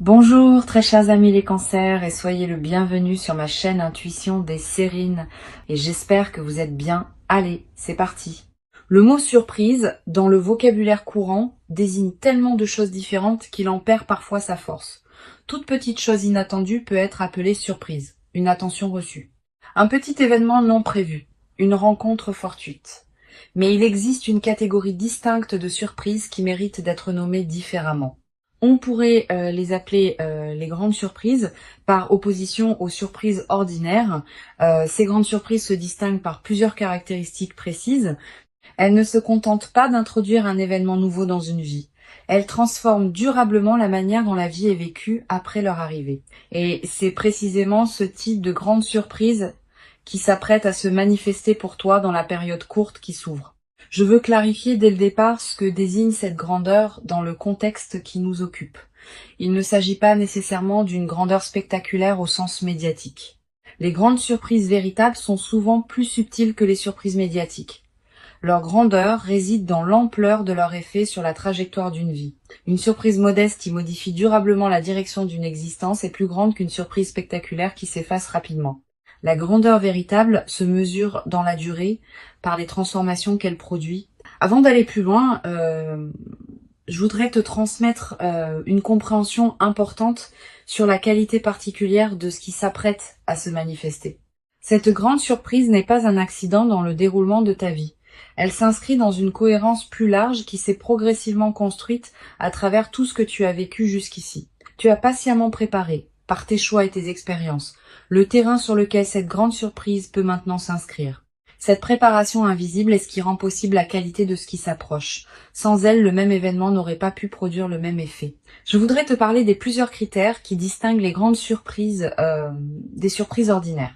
Bonjour très chers amis les cancers et soyez le bienvenu sur ma chaîne Intuition des Sérines et j'espère que vous êtes bien. Allez, c'est parti. Le mot surprise, dans le vocabulaire courant, désigne tellement de choses différentes qu'il en perd parfois sa force. Toute petite chose inattendue peut être appelée surprise, une attention reçue. Un petit événement non prévu, une rencontre fortuite. Mais il existe une catégorie distincte de surprises qui méritent d'être nommées différemment. On pourrait les appeler les grandes surprises par opposition aux surprises ordinaires. Ces grandes surprises se distinguent par plusieurs caractéristiques précises. Elles ne se contentent pas d'introduire un événement nouveau dans une vie. Elles transforment durablement la manière dont la vie est vécue après leur arrivée. Et c'est précisément ce type de grande surprise qui s'apprête à se manifester pour toi dans la période courte qui s'ouvre. Je veux clarifier dès le départ ce que désigne cette grandeur dans le contexte qui nous occupe. Il ne s'agit pas nécessairement d'une grandeur spectaculaire au sens médiatique. Les grandes surprises véritables sont souvent plus subtiles que les surprises médiatiques. Leur grandeur réside dans l'ampleur de leur effet sur la trajectoire d'une vie. Une surprise modeste qui modifie durablement la direction d'une existence est plus grande qu'une surprise spectaculaire qui s'efface rapidement. La grandeur véritable se mesure dans la durée par les transformations qu'elle produit. Avant d'aller plus loin, je voudrais te transmettre une compréhension importante sur la qualité particulière de ce qui s'apprête à se manifester. Cette grande surprise n'est pas un accident dans le déroulement de ta vie. Elle s'inscrit dans une cohérence plus large qui s'est progressivement construite à travers tout ce que tu as vécu jusqu'ici. Tu as patiemment préparé, par tes choix et tes expériences, le terrain sur lequel cette grande surprise peut maintenant s'inscrire. Cette préparation invisible est ce qui rend possible la qualité de ce qui s'approche. Sans elle, le même événement n'aurait pas pu produire le même effet. Je voudrais te parler des plusieurs critères qui distinguent les grandes surprises des surprises ordinaires.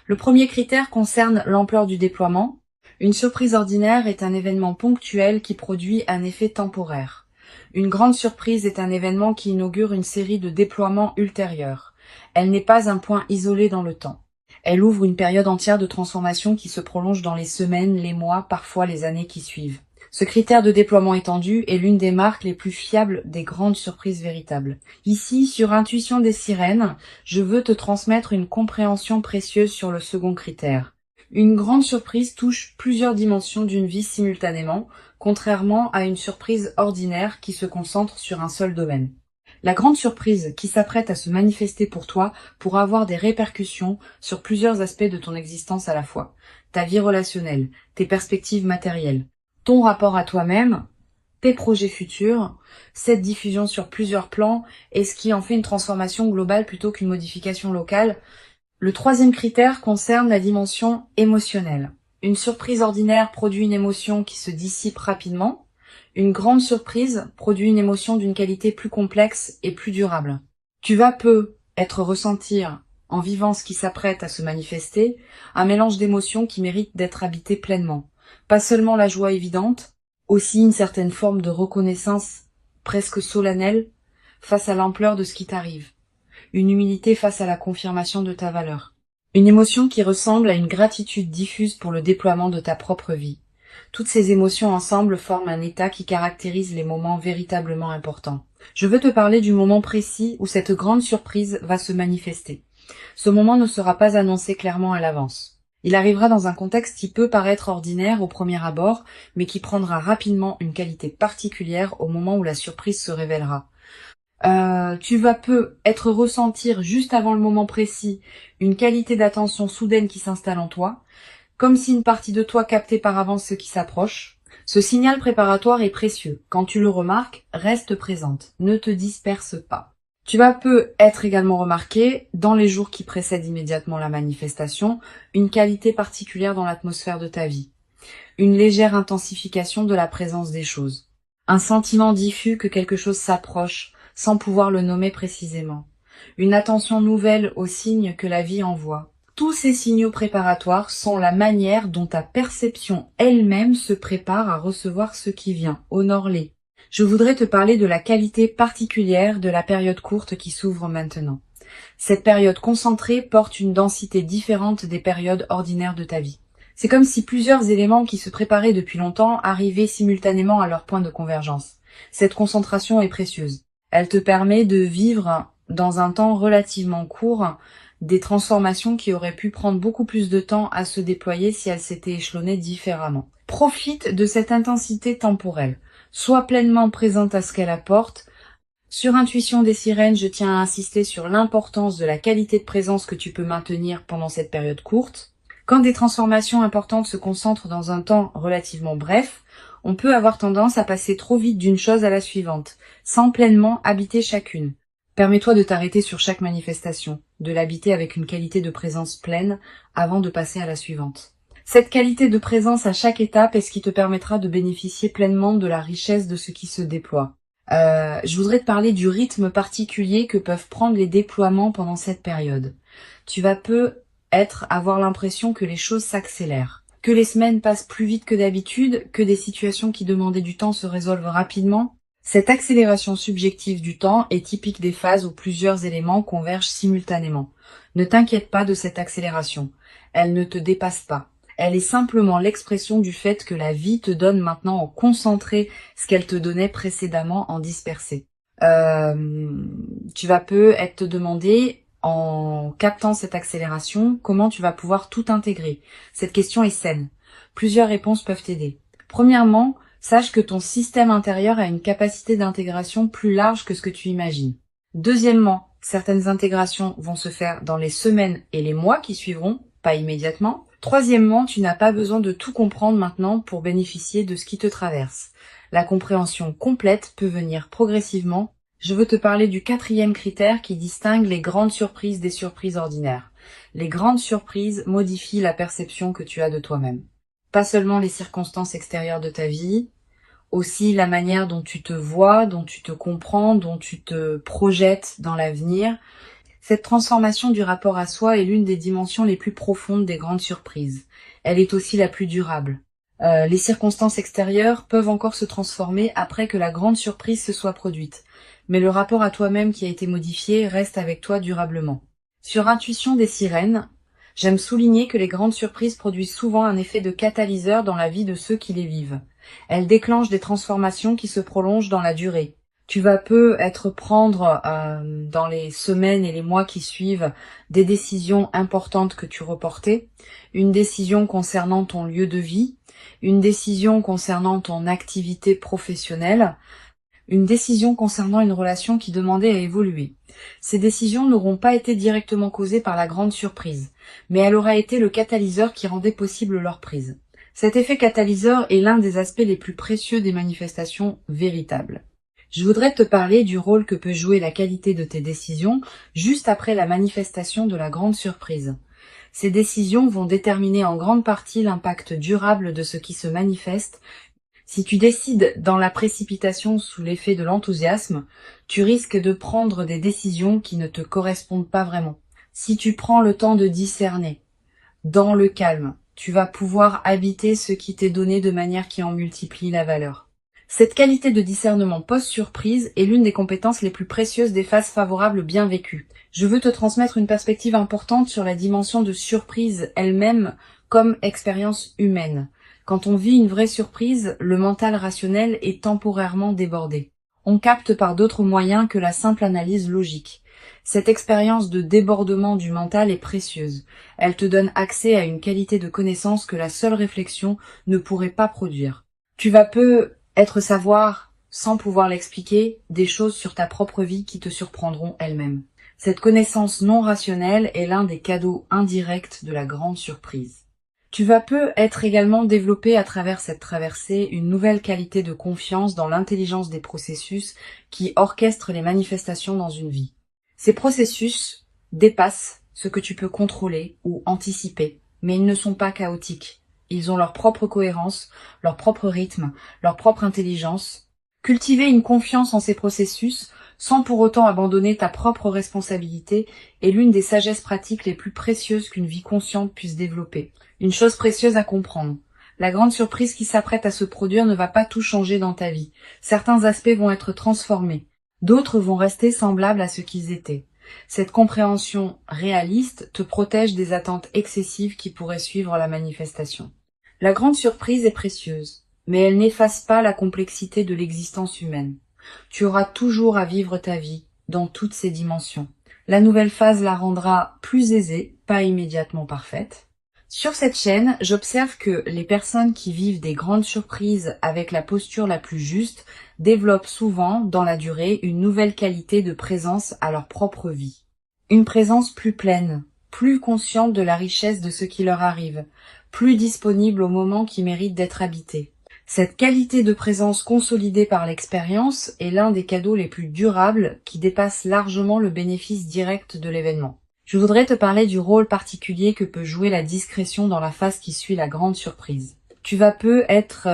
Le premier critère concerne l'ampleur du déploiement. Une surprise ordinaire est un événement ponctuel qui produit un effet temporaire. Une grande surprise est un événement qui inaugure une série de déploiements ultérieurs. Elle n'est pas un point isolé dans le temps. Elle ouvre une période entière de transformation qui se prolonge dans les semaines, les mois, parfois les années qui suivent. Ce critère de déploiement étendu est l'une des marques les plus fiables des grandes surprises véritables. Ici, sur Intuition des Sirènes, je veux te transmettre une compréhension précieuse sur le second critère. Une grande surprise touche plusieurs dimensions d'une vie simultanément, contrairement à une surprise ordinaire qui se concentre sur un seul domaine. La grande surprise qui s'apprête à se manifester pour toi pourra avoir des répercussions sur plusieurs aspects de ton existence à la fois. Ta vie relationnelle, tes perspectives matérielles, ton rapport à toi-même, tes projets futurs, cette diffusion sur plusieurs plans et ce qui en fait une transformation globale plutôt qu'une modification locale. Le troisième critère concerne la dimension émotionnelle. Une surprise ordinaire produit une émotion qui se dissipe rapidement. Une grande surprise produit une émotion d'une qualité plus complexe et plus durable. Tu vas ressentir, en vivant ce qui s'apprête à se manifester, un mélange d'émotions qui mérite d'être habité pleinement. Pas seulement la joie évidente, aussi une certaine forme de reconnaissance presque solennelle face à l'ampleur de ce qui t'arrive. Une humilité face à la confirmation de ta valeur. Une émotion qui ressemble à une gratitude diffuse pour le déploiement de ta propre vie. Toutes ces émotions ensemble forment un état qui caractérise les moments véritablement importants. Je veux te parler du moment précis où cette grande surprise va se manifester. Ce moment ne sera pas annoncé clairement à l'avance. Il arrivera dans un contexte qui peut paraître ordinaire au premier abord, mais qui prendra rapidement une qualité particulière au moment où la surprise se révélera. Tu vas ressentir juste avant le moment précis une qualité d'attention soudaine qui s'installe en toi, comme si une partie de toi captait par avance ce qui s'approche. Ce signal préparatoire est précieux. Quand tu le remarques, reste présente. Ne te disperse pas. Tu vas être également remarqué, dans les jours qui précèdent immédiatement la manifestation, une qualité particulière dans l'atmosphère de ta vie. Une légère intensification de la présence des choses. Un sentiment diffus que quelque chose s'approche, sans pouvoir le nommer précisément. Une attention nouvelle aux signes que la vie envoie. Tous ces signaux préparatoires sont la manière dont ta perception elle-même se prépare à recevoir ce qui vient. Honore-les. Je voudrais te parler de la qualité particulière de la période courte qui s'ouvre maintenant. Cette période concentrée porte une densité différente des périodes ordinaires de ta vie. C'est comme si plusieurs éléments qui se préparaient depuis longtemps arrivaient simultanément à leur point de convergence. Cette concentration est précieuse. Elle te permet de vivre dans un temps relativement court des transformations qui auraient pu prendre beaucoup plus de temps à se déployer si elles s'étaient échelonnées différemment. Profite de cette intensité temporelle. Sois pleinement présente à ce qu'elle apporte. Sur Intuition des sirènes, je tiens à insister sur l'importance de la qualité de présence que tu peux maintenir pendant cette période courte. Quand des transformations importantes se concentrent dans un temps relativement bref, on peut avoir tendance à passer trop vite d'une chose à la suivante, sans pleinement habiter chacune. Permets-toi de t'arrêter sur chaque manifestation, de l'habiter avec une qualité de présence pleine avant de passer à la suivante. Cette qualité de présence à chaque étape est ce qui te permettra de bénéficier pleinement de la richesse de ce qui se déploie. Je voudrais te parler du rythme particulier que peuvent prendre les déploiements pendant cette période. Tu vas avoir l'impression que les choses s'accélèrent, que les semaines passent plus vite que d'habitude, que des situations qui demandaient du temps se résolvent rapidement. Cette accélération subjective du temps est typique des phases où plusieurs éléments convergent simultanément. Ne t'inquiète pas de cette accélération, elle ne te dépasse pas. Elle est simplement l'expression du fait que la vie te donne maintenant en concentré ce qu'elle te donnait précédemment en dispersé. Tu vas peut-être te demander, en captant cette accélération, comment tu vas pouvoir tout intégrer. Cette question est saine. Plusieurs réponses peuvent t'aider. Premièrement, sache que ton système intérieur a une capacité d'intégration plus large que ce que tu imagines. Deuxièmement, certaines intégrations vont se faire dans les semaines et les mois qui suivront, pas immédiatement. Troisièmement, tu n'as pas besoin de tout comprendre maintenant pour bénéficier de ce qui te traverse. La compréhension complète peut venir progressivement. Je veux te parler du 4e critère qui distingue les grandes surprises des surprises ordinaires. Les grandes surprises modifient la perception que tu as de toi-même. Pas seulement les circonstances extérieures de ta vie, aussi la manière dont tu te vois, dont tu te comprends, dont tu te projettes dans l'avenir. Cette transformation du rapport à soi est l'une des dimensions les plus profondes des grandes surprises. Elle est aussi la plus durable. Les circonstances extérieures peuvent encore se transformer après que la grande surprise se soit produite. Mais le rapport à toi-même qui a été modifié reste avec toi durablement. Sur Intuition des sirènes, j'aime souligner que les grandes surprises produisent souvent un effet de catalyseur dans la vie de ceux qui les vivent. Elles déclenchent des transformations qui se prolongent dans la durée. Tu vas peut-être prendre dans les semaines et les mois qui suivent des décisions importantes que tu reportais, une décision concernant ton lieu de vie, une décision concernant ton activité professionnelle, une décision concernant une relation qui demandait à évoluer. Ces décisions n'auront pas été directement causées par la grande surprise, mais elle aura été le catalyseur qui rendait possible leur prise. Cet effet catalyseur est l'un des aspects les plus précieux des manifestations véritables. Je voudrais te parler du rôle que peut jouer la qualité de tes décisions juste après la manifestation de la grande surprise. Ces décisions vont déterminer en grande partie l'impact durable de ce qui se manifeste. Si tu décides dans la précipitation sous l'effet de l'enthousiasme, tu risques de prendre des décisions qui ne te correspondent pas vraiment. Si tu prends le temps de discerner, dans le calme, tu vas pouvoir habiter ce qui t'est donné de manière qui en multiplie la valeur. Cette qualité de discernement post-surprise est l'une des compétences les plus précieuses des phases favorables bien vécues. Je veux te transmettre une perspective importante sur la dimension de surprise elle-même comme expérience humaine. Quand on vit une vraie surprise, le mental rationnel est temporairement débordé. On capte par d'autres moyens que la simple analyse logique. Cette expérience de débordement du mental est précieuse. Elle te donne accès à une qualité de connaissance que la seule réflexion ne pourrait pas produire. Tu vas peut-être savoir, sans pouvoir l'expliquer, des choses sur ta propre vie qui te surprendront elles-mêmes. Cette connaissance non rationnelle est l'un des cadeaux indirects de la grande surprise. Tu vas peut-être également développer à travers cette traversée une nouvelle qualité de confiance dans l'intelligence des processus qui orchestrent les manifestations dans une vie. Ces processus dépassent ce que tu peux contrôler ou anticiper, mais ils ne sont pas chaotiques. Ils ont leur propre cohérence, leur propre rythme, leur propre intelligence. Cultiver une confiance en ces processus, sans pour autant abandonner ta propre responsabilité, est l'une des sagesses pratiques les plus précieuses qu'une vie consciente puisse développer. Une chose précieuse à comprendre. La grande surprise qui s'apprête à se produire ne va pas tout changer dans ta vie. Certains aspects vont être transformés. D'autres vont rester semblables à ce qu'ils étaient. Cette compréhension réaliste te protège des attentes excessives qui pourraient suivre la manifestation. La grande surprise est précieuse, mais elle n'efface pas la complexité de l'existence humaine. Tu auras toujours à vivre ta vie dans toutes ses dimensions. La nouvelle phase la rendra plus aisée, pas immédiatement parfaite. Sur cette chaîne, j'observe que les personnes qui vivent des grandes surprises avec la posture la plus juste développent souvent, dans la durée, une nouvelle qualité de présence à leur propre vie. Une présence plus pleine, plus consciente de la richesse de ce qui leur arrive, plus disponible au moment qui mérite d'être habité. Cette qualité de présence consolidée par l'expérience est l'un des cadeaux les plus durables qui dépasse largement le bénéfice direct de l'événement. Je voudrais te parler du rôle particulier que peut jouer la discrétion dans la phase qui suit la grande surprise. Tu vas peu être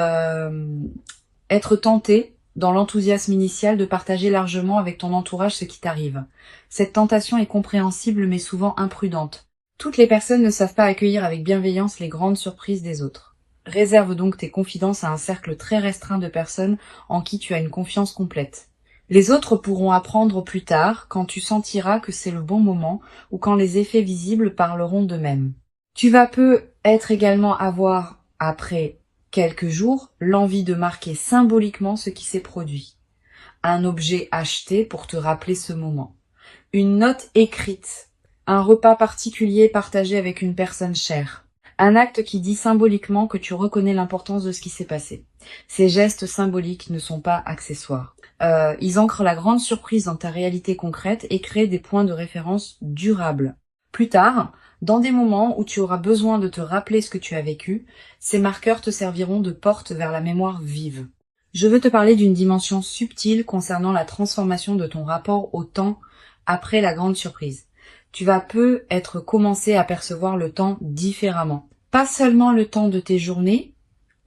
tenté, dans l'enthousiasme initial, de partager largement avec ton entourage ce qui t'arrive. Cette tentation est compréhensible mais souvent imprudente. Toutes les personnes ne savent pas accueillir avec bienveillance les grandes surprises des autres. Réserve donc tes confidences à un cercle très restreint de personnes en qui tu as une confiance complète. Les autres pourront apprendre plus tard, quand tu sentiras que c'est le bon moment ou quand les effets visibles parleront d'eux-mêmes. Tu vas peu être également avoir, après quelques jours, l'envie de marquer symboliquement ce qui s'est produit. Un objet acheté pour te rappeler ce moment. Une note écrite. Un repas particulier partagé avec une personne chère. Un acte qui dit symboliquement que tu reconnais l'importance de ce qui s'est passé. Ces gestes symboliques ne sont pas accessoires. Ils ancrent la grande surprise dans ta réalité concrète et créent des points de référence durables. Plus tard, dans des moments où tu auras besoin de te rappeler ce que tu as vécu, ces marqueurs te serviront de porte vers la mémoire vive. Je veux te parler d'une dimension subtile concernant la transformation de ton rapport au temps après la grande surprise. Tu vas peu être commencé à percevoir le temps différemment. Pas seulement le temps de tes journées,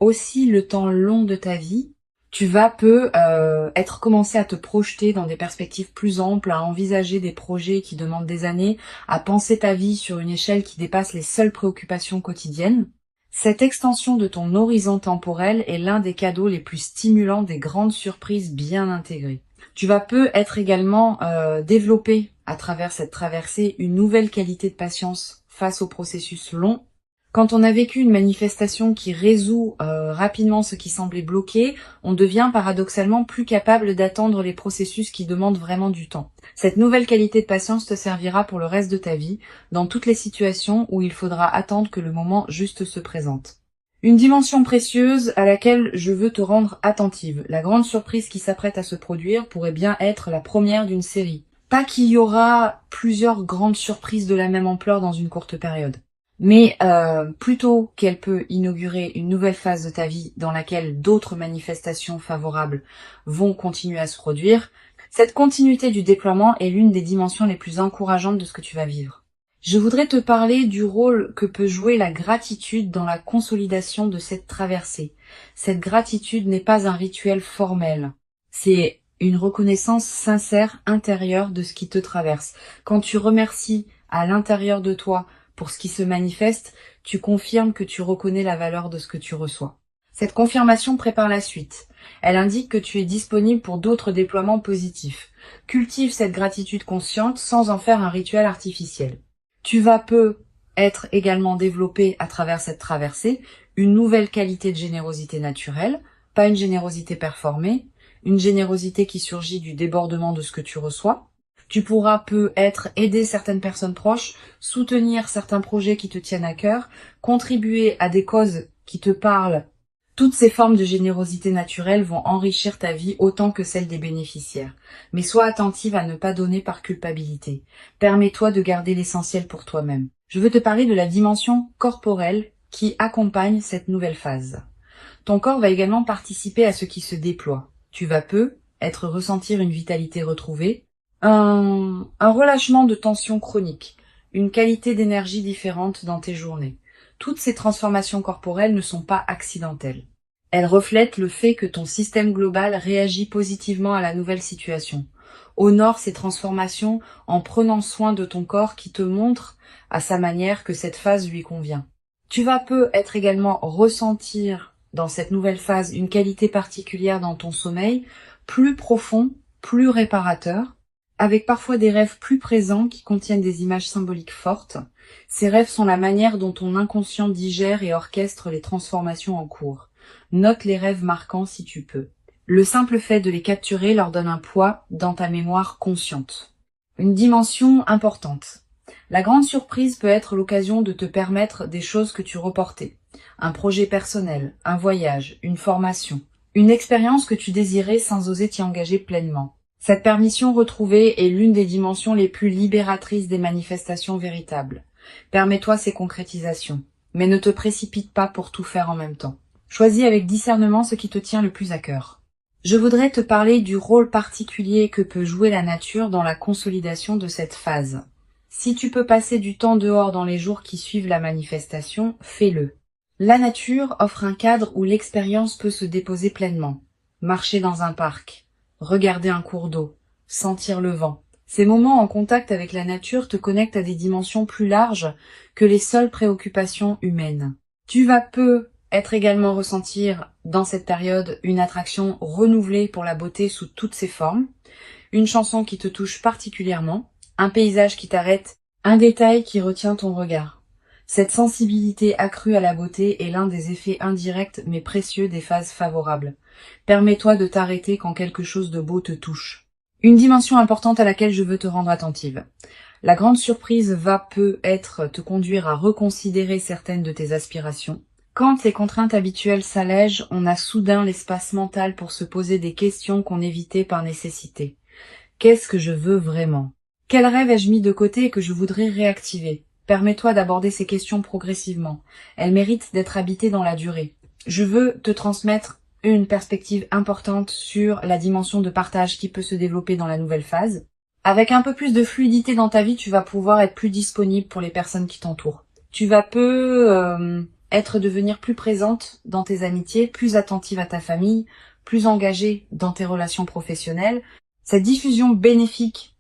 aussi le temps long de ta vie. Tu vas peu être commencé à te projeter dans des perspectives plus amples, à envisager des projets qui demandent des années, à penser ta vie sur une échelle qui dépasse les seules préoccupations quotidiennes. Cette extension de ton horizon temporel est l'un des cadeaux les plus stimulants des grandes surprises bien intégrées. Tu vas peu être également développé à travers cette traversée une nouvelle qualité de patience face au processus long. Quand on a vécu une manifestation qui résout rapidement ce qui semblait bloqué, on devient paradoxalement plus capable d'attendre les processus qui demandent vraiment du temps. Cette nouvelle qualité de patience te servira pour le reste de ta vie, dans toutes les situations où il faudra attendre que le moment juste se présente. Une dimension précieuse à laquelle je veux te rendre attentive. La grande surprise qui s'apprête à se produire pourrait bien être la première d'une série. Pas qu'il y aura plusieurs grandes surprises de la même ampleur dans une courte période. Mais plutôt qu'elle peut inaugurer une nouvelle phase de ta vie dans laquelle d'autres manifestations favorables vont continuer à se produire, cette continuité du déploiement est l'une des dimensions les plus encourageantes de ce que tu vas vivre. Je voudrais te parler du rôle que peut jouer la gratitude dans la consolidation de cette traversée. Cette gratitude n'est pas un rituel formel, c'est une reconnaissance sincère intérieure de ce qui te traverse. Quand tu remercies à l'intérieur de toi pour ce qui se manifeste, tu confirmes que tu reconnais la valeur de ce que tu reçois. Cette confirmation prépare la suite. Elle indique que tu es disponible pour d'autres déploiements positifs. Cultive cette gratitude consciente sans en faire un rituel artificiel. Tu vas peu être également développé à travers cette traversée une nouvelle qualité de générosité naturelle, pas une générosité performée, une générosité qui surgit du débordement de ce que tu reçois. Tu pourras peu être aider certaines personnes proches, soutenir certains projets qui te tiennent à cœur, contribuer à des causes qui te parlent. Toutes ces formes de générosité naturelle vont enrichir ta vie autant que celle des bénéficiaires. Mais sois attentive à ne pas donner par culpabilité. Permets-toi de garder l'essentiel pour toi-même. Je veux te parler de la dimension corporelle qui accompagne cette nouvelle phase. Ton corps va également participer à ce qui se déploie. Tu vas peu ressentir une vitalité retrouvée, un relâchement de tension chronique, une qualité d'énergie différente dans tes journées. Toutes ces transformations corporelles ne sont pas accidentelles. Elles reflètent le fait que ton système global réagit positivement à la nouvelle situation. Honore ces transformations en prenant soin de ton corps qui te montre à sa manière que cette phase lui convient. Tu vas peu être également ressentir dans cette nouvelle phase une qualité particulière dans ton sommeil, plus profond, plus réparateur, avec parfois des rêves plus présents qui contiennent des images symboliques fortes. Ces rêves sont la manière dont ton inconscient digère et orchestre les transformations en cours. Note les rêves marquants si tu peux. Le simple fait de les capturer leur donne un poids dans ta mémoire consciente. Une dimension importante. La grande surprise peut être l'occasion de te permettre des choses que tu reportais. Un projet personnel, un voyage, une formation, une expérience que tu désirais sans oser t'y engager pleinement. Cette permission retrouvée est l'une des dimensions les plus libératrices des manifestations véritables. Permets-toi ces concrétisations, mais ne te précipite pas pour tout faire en même temps. Choisis avec discernement ce qui te tient le plus à cœur. Je voudrais te parler du rôle particulier que peut jouer la nature dans la consolidation de cette phase. Si tu peux passer du temps dehors dans les jours qui suivent la manifestation, fais-le. La nature offre un cadre où l'expérience peut se déposer pleinement. Marcher dans un parc, regarder un cours d'eau, sentir le vent. Ces moments en contact avec la nature te connectent à des dimensions plus larges que les seules préoccupations humaines. Tu vas être également ressentir dans cette période une attraction renouvelée pour la beauté sous toutes ses formes, une chanson qui te touche particulièrement, un paysage qui t'arrête, un détail qui retient ton regard. Cette sensibilité accrue à la beauté est l'un des effets indirects mais précieux des phases favorables. Permets-toi de t'arrêter quand quelque chose de beau te touche. Une dimension importante à laquelle je veux te rendre attentive. La grande surprise va peut-être te conduire à reconsidérer certaines de tes aspirations. Quand les contraintes habituelles s'allègent, on a soudain l'espace mental pour se poser des questions qu'on évitait par nécessité. Qu'est-ce que je veux vraiment ? Quel rêve ai-je mis de côté et que je voudrais réactiver ? Permets-toi d'aborder ces questions progressivement. Elles méritent d'être habitées dans la durée. Je veux te transmettre une perspective importante sur la dimension de partage qui peut se développer dans la nouvelle phase. Avec un peu plus de fluidité dans ta vie, tu vas pouvoir être plus disponible pour les personnes qui t'entourent. Tu vas devenir plus présente dans tes amitiés, plus attentive à ta famille, plus engagée dans tes relations professionnelles. Cette diffusion bénéfique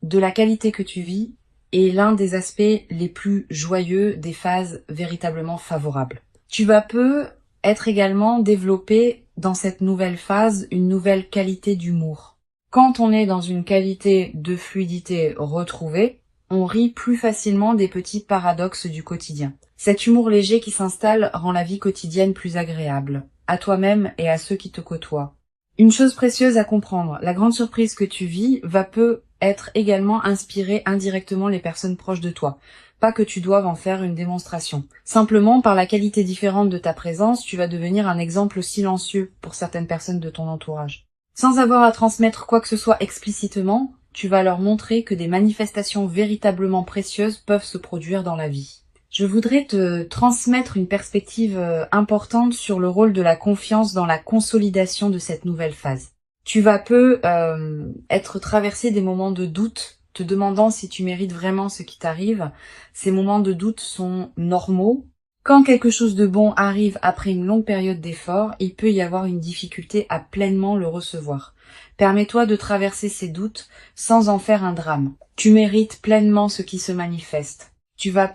de la qualité que tu vis est l'un des aspects les plus joyeux des phases véritablement favorables. Tu vas être également développé dans cette nouvelle phase une nouvelle qualité d'humour. Quand on est dans une qualité de fluidité retrouvée, on rit plus facilement des petits paradoxes du quotidien. Cet humour léger qui s'installe rend la vie quotidienne plus agréable, à toi-même et à ceux qui te côtoient. Une chose précieuse à comprendre, la grande surprise que tu vis va être également inspirer indirectement les personnes proches de toi. Pas que tu doives en faire une démonstration. Simplement, par la qualité différente de ta présence, tu vas devenir un exemple silencieux pour certaines personnes de ton entourage. Sans avoir à transmettre quoi que ce soit explicitement, tu vas leur montrer que des manifestations véritablement précieuses peuvent se produire dans la vie. Je voudrais te transmettre une perspective importante sur le rôle de la confiance dans la consolidation de cette nouvelle phase. Tu vas être traversé des moments de doute, te demandant si tu mérites vraiment ce qui t'arrive. Ces moments de doute sont normaux. Quand quelque chose de bon arrive après une longue période d'effort, il peut y avoir une difficulté à pleinement le recevoir. Permets-toi de traverser ces doutes sans en faire un drame. Tu mérites pleinement ce qui se manifeste. Tu vas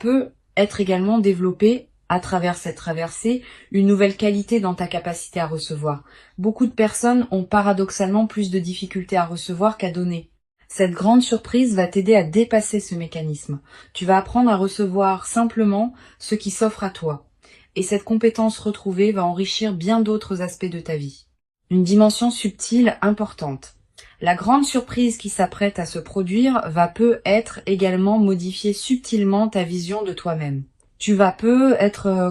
être également développé à travers cette traversée, une nouvelle qualité dans ta capacité à recevoir. Beaucoup de personnes ont paradoxalement plus de difficultés à recevoir qu'à donner. Cette grande surprise va t'aider à dépasser ce mécanisme. Tu vas apprendre à recevoir simplement ce qui s'offre à toi. Et cette compétence retrouvée va enrichir bien d'autres aspects de ta vie. Une dimension subtile importante. La grande surprise qui s'apprête à se produire va être également modifier subtilement ta vision de toi-même. Tu vas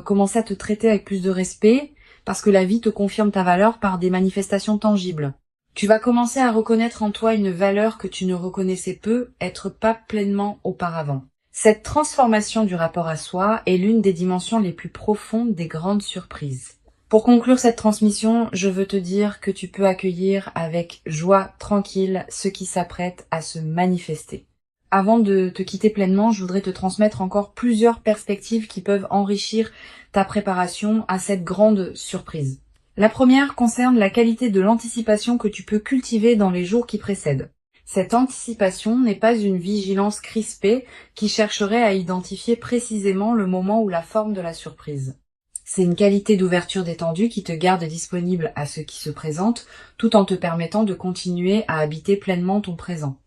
commencer à te traiter avec plus de respect parce que la vie te confirme ta valeur par des manifestations tangibles. Tu vas commencer à reconnaître en toi une valeur que tu ne reconnaissais être pas pleinement auparavant. Cette transformation du rapport à soi est l'une des dimensions les plus profondes des grandes surprises. Pour conclure cette transmission, je veux te dire que tu peux accueillir avec joie tranquille ce qui s'apprête à se manifester. Avant de te quitter pleinement, je voudrais te transmettre encore plusieurs perspectives qui peuvent enrichir ta préparation à cette grande surprise. La première concerne la qualité de l'anticipation que tu peux cultiver dans les jours qui précèdent. Cette anticipation n'est pas une vigilance crispée qui chercherait à identifier précisément le moment ou la forme de la surprise. C'est une qualité d'ouverture détendue qui te garde disponible à ce qui se présente, tout en te permettant de continuer à habiter pleinement ton présent.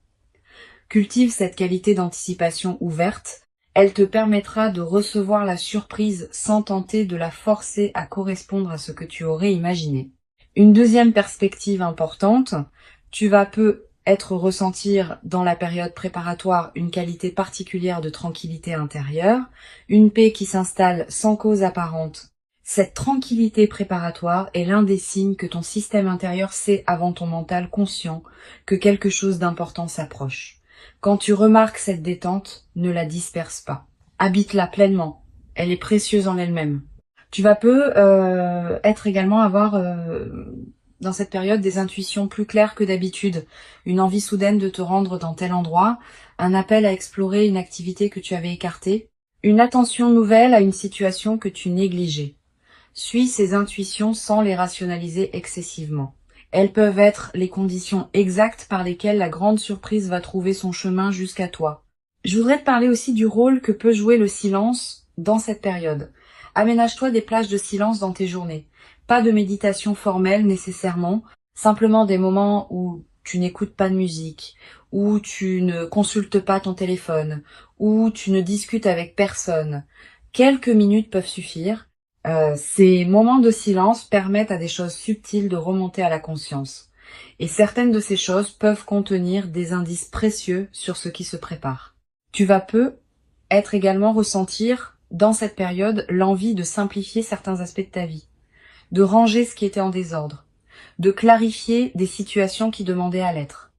Cultive cette qualité d'anticipation ouverte, elle te permettra de recevoir la surprise sans tenter de la forcer à correspondre à ce que tu aurais imaginé. Une deuxième perspective importante, tu vas ressentir dans la période préparatoire une qualité particulière de tranquillité intérieure, une paix qui s'installe sans cause apparente. Cette tranquillité préparatoire est l'un des signes que ton système intérieur sait avant ton mental conscient que quelque chose d'important s'approche. Quand tu remarques cette détente, ne la disperse pas. Habite-la pleinement. Elle est précieuse en elle-même. Tu vas avoir dans cette période des intuitions plus claires que d'habitude, une envie soudaine de te rendre dans tel endroit, un appel à explorer une activité que tu avais écartée, une attention nouvelle à une situation que tu négligeais. Suis ces intuitions sans les rationaliser excessivement. Elles peuvent être les conditions exactes par lesquelles la grande surprise va trouver son chemin jusqu'à toi. Je voudrais te parler aussi du rôle que peut jouer le silence dans cette période. Aménage-toi des plages de silence dans tes journées. Pas de méditation formelle nécessairement, simplement des moments où tu n'écoutes pas de musique, où tu ne consultes pas ton téléphone, où tu ne discutes avec personne. Quelques minutes peuvent suffire. Ces moments de silence permettent à des choses subtiles de remonter à la conscience. Et certaines de ces choses peuvent contenir des indices précieux sur ce qui se prépare. Tu vas être également ressentir dans cette période l'envie de simplifier certains aspects de ta vie, de ranger ce qui était en désordre, de clarifier des situations qui demandaient à l'être.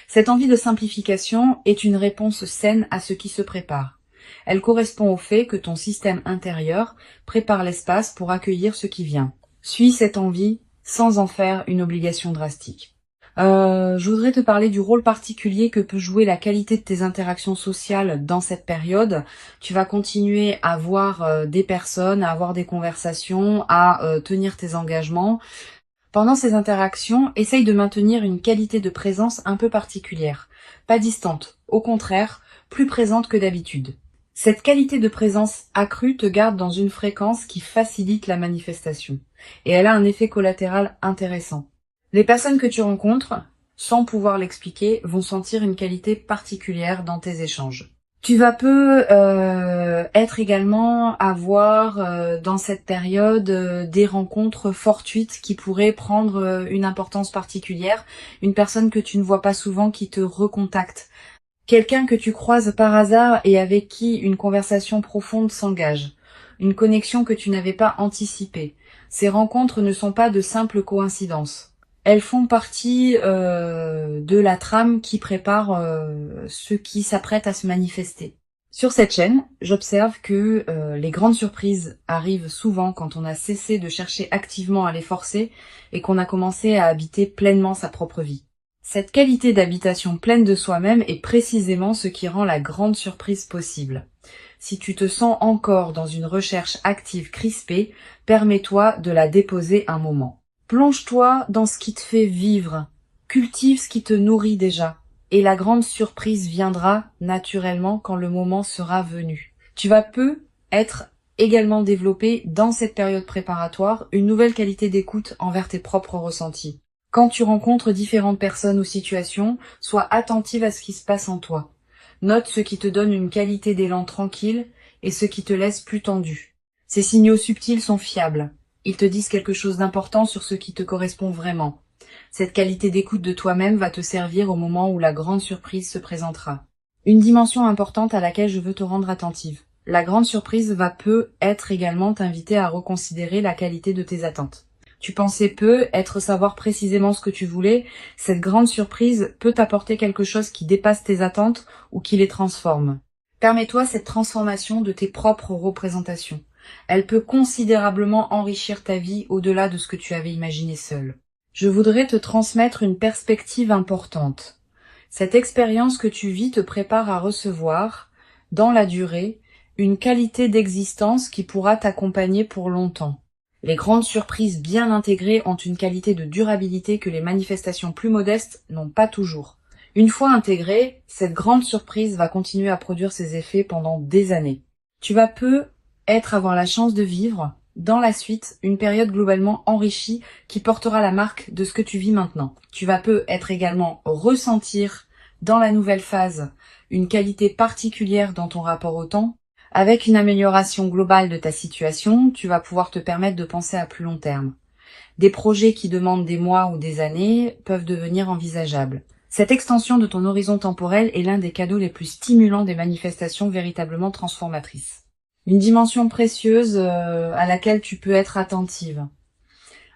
Cette envie de simplification est une réponse saine à ce qui se prépare. Elle correspond au fait que ton système intérieur prépare l'espace pour accueillir ce qui vient. Suis cette envie sans en faire une obligation drastique. Je voudrais te parler du rôle particulier que peut jouer la qualité de tes interactions sociales dans cette période. Tu vas continuer à voir des personnes, à avoir des conversations, à tenir tes engagements. Pendant ces interactions, essaye de maintenir une qualité de présence un peu particulière. Pas distante, au contraire, plus présente que d'habitude. Cette qualité de présence accrue te garde dans une fréquence qui facilite la manifestation. Et elle a un effet collatéral intéressant. Les personnes que tu rencontres, sans pouvoir l'expliquer, vont sentir une qualité particulière dans tes échanges. Tu vas avoir dans cette période des rencontres fortuites qui pourraient prendre une importance particulière. Une personne que tu ne vois pas souvent qui te recontacte. Quelqu'un que tu croises par hasard et avec qui une conversation profonde s'engage. Une connexion que tu n'avais pas anticipée. Ces rencontres ne sont pas de simples coïncidences. Elles font partie de la trame qui prépare ce qui s'apprête à se manifester. Sur cette chaîne, j'observe que les grandes surprises arrivent souvent quand on a cessé de chercher activement à les forcer et qu'on a commencé à habiter pleinement sa propre vie. Cette qualité d'habitation pleine de soi-même est précisément ce qui rend la grande surprise possible. Si tu te sens encore dans une recherche active crispée, permets-toi de la déposer un moment. Plonge-toi dans ce qui te fait vivre, cultive ce qui te nourrit déjà, et la grande surprise viendra naturellement quand le moment sera venu. Tu vas être également développé dans cette période préparatoire une nouvelle qualité d'écoute envers tes propres ressentis. Quand tu rencontres différentes personnes ou situations, sois attentive à ce qui se passe en toi. Note ce qui te donne une qualité d'élan tranquille et ce qui te laisse plus tendu. Ces signaux subtils sont fiables. Ils te disent quelque chose d'important sur ce qui te correspond vraiment. Cette qualité d'écoute de toi-même va te servir au moment où la grande surprise se présentera. Une dimension importante à laquelle je veux te rendre attentive. La grande surprise va être également t'inviter à reconsidérer la qualité de tes attentes. Tu pensais savoir précisément ce que tu voulais. Cette grande surprise peut t'apporter quelque chose qui dépasse tes attentes ou qui les transforme. Permets-toi cette transformation de tes propres représentations. Elle peut considérablement enrichir ta vie au-delà de ce que tu avais imaginé seul. Je voudrais te transmettre une perspective importante. Cette expérience que tu vis te prépare à recevoir, dans la durée, une qualité d'existence qui pourra t'accompagner pour longtemps. Les grandes surprises bien intégrées ont une qualité de durabilité que les manifestations plus modestes n'ont pas toujours. Une fois intégrée, cette grande surprise va continuer à produire ses effets pendant des années. Tu vas avoir la chance de vivre, dans la suite, une période globalement enrichie qui portera la marque de ce que tu vis maintenant. Tu vas également ressentir, dans la nouvelle phase, une qualité particulière dans ton rapport au temps. Avec une amélioration globale de ta situation, tu vas pouvoir te permettre de penser à plus long terme. Des projets qui demandent des mois ou des années peuvent devenir envisageables. Cette extension de ton horizon temporel est l'un des cadeaux les plus stimulants des manifestations véritablement transformatrices. Une dimension précieuse à laquelle tu peux être attentive.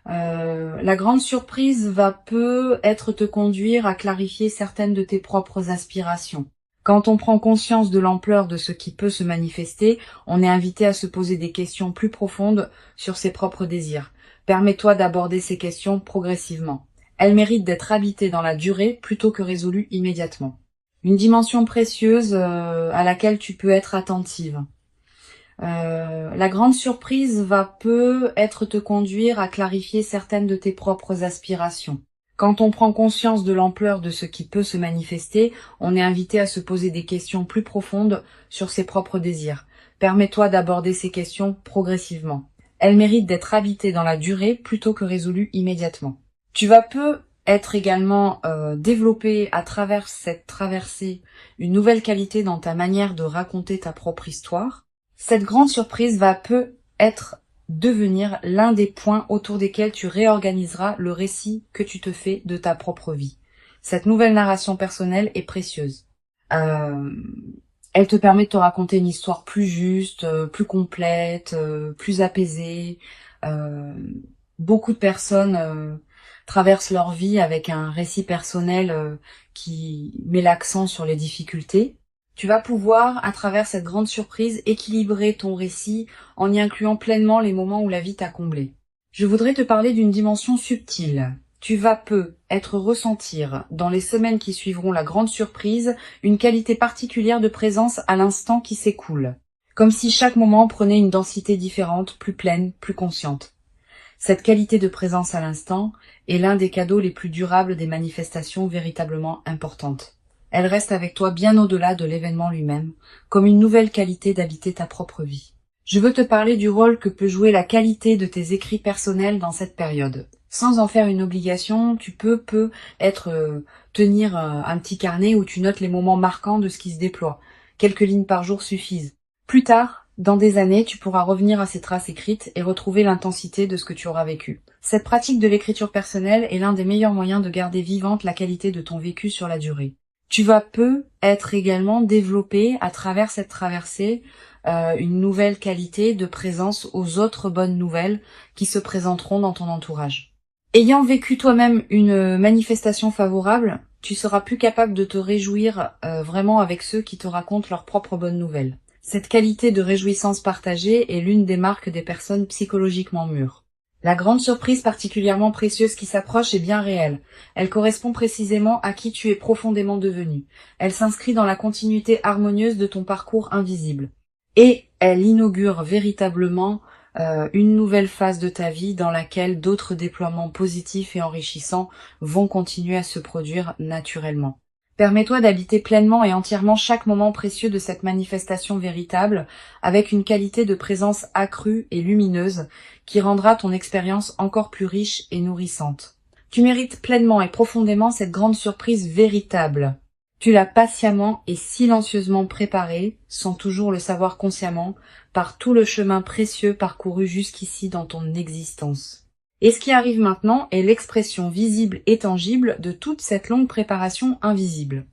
La grande surprise va peut-être te conduire à clarifier certaines de tes propres aspirations. Quand on prend conscience de l'ampleur de ce qui peut se manifester, on est invité à se poser des questions plus profondes sur ses propres désirs. Permets-toi d'aborder ces questions progressivement. Elles méritent d'être habitées dans la durée plutôt que résolues immédiatement. Une dimension précieuse à laquelle tu peux être attentive. La grande surprise va peut-être te conduire à clarifier certaines de tes propres aspirations. Quand on prend conscience de l'ampleur de ce qui peut se manifester, on est invité à se poser des questions plus profondes sur ses propres désirs. Permets-toi d'aborder ces questions progressivement. Elles méritent d'être habitées dans la durée plutôt que résolues immédiatement. Tu vas être également développé à travers cette traversée une nouvelle qualité dans ta manière de raconter ta propre histoire. Cette grande surprise va peut-être devenir l'un des points autour desquels tu réorganiseras le récit que tu te fais de ta propre vie. Cette nouvelle narration personnelle est précieuse. Elle te permet de te raconter une histoire plus juste, plus complète, plus apaisée. Beaucoup de personnes traversent leur vie avec un récit personnel qui met l'accent sur les difficultés. Tu vas pouvoir, à travers cette grande surprise, équilibrer ton récit en y incluant pleinement les moments où la vie t'a comblé. Je voudrais te parler d'une dimension subtile. Tu vas être ressentir, dans les semaines qui suivront la grande surprise, une qualité particulière de présence à l'instant qui s'écoule. Comme si chaque moment prenait une densité différente, plus pleine, plus consciente. Cette qualité de présence à l'instant est l'un des cadeaux les plus durables des manifestations véritablement importantes. Elle reste avec toi bien au-delà de l'événement lui-même, comme une nouvelle qualité d'habiter ta propre vie. Je veux te parler du rôle que peut jouer la qualité de tes écrits personnels dans cette période. Sans en faire une obligation, tu peux tenir un petit carnet où tu notes les moments marquants de ce qui se déploie. Quelques lignes par jour suffisent. Plus tard, dans des années, tu pourras revenir à ces traces écrites et retrouver l'intensité de ce que tu auras vécu. Cette pratique de l'écriture personnelle est l'un des meilleurs moyens de garder vivante la qualité de ton vécu sur la durée. Tu vas être également développé à travers cette traversée une nouvelle qualité de présence aux autres bonnes nouvelles qui se présenteront dans ton entourage. Ayant vécu toi-même une manifestation favorable, tu seras plus capable de te réjouir vraiment avec ceux qui te racontent leurs propres bonnes nouvelles. Cette qualité de réjouissance partagée est l'une des marques des personnes psychologiquement mûres. La grande surprise particulièrement précieuse qui s'approche est bien réelle. Elle correspond précisément à qui tu es profondément devenu. Elle s'inscrit dans la continuité harmonieuse de ton parcours invisible. Et elle inaugure véritablement une nouvelle phase de ta vie dans laquelle d'autres déploiements positifs et enrichissants vont continuer à se produire naturellement. Permets-toi d'habiter pleinement et entièrement chaque moment précieux de cette manifestation véritable avec une qualité de présence accrue et lumineuse qui rendra ton expérience encore plus riche et nourrissante. Tu mérites pleinement et profondément cette grande surprise véritable. Tu l'as patiemment et silencieusement préparée, sans toujours le savoir consciemment, par tout le chemin précieux parcouru jusqu'ici dans ton existence. Et ce qui arrive maintenant est l'expression visible et tangible de toute cette longue préparation invisible.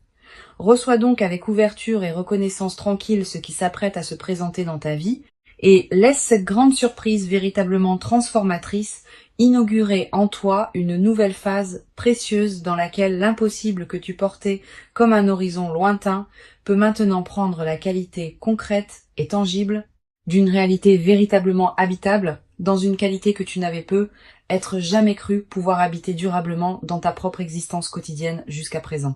Reçois donc avec ouverture et reconnaissance tranquille ce qui s'apprête à se présenter dans ta vie, et laisse cette grande surprise véritablement transformatrice inaugurer en toi une nouvelle phase précieuse dans laquelle l'impossible que tu portais comme un horizon lointain peut maintenant prendre la qualité concrète et tangible d'une réalité véritablement habitable dans une qualité que tu n'avais être jamais cru pouvoir habiter durablement dans ta propre existence quotidienne jusqu'à présent.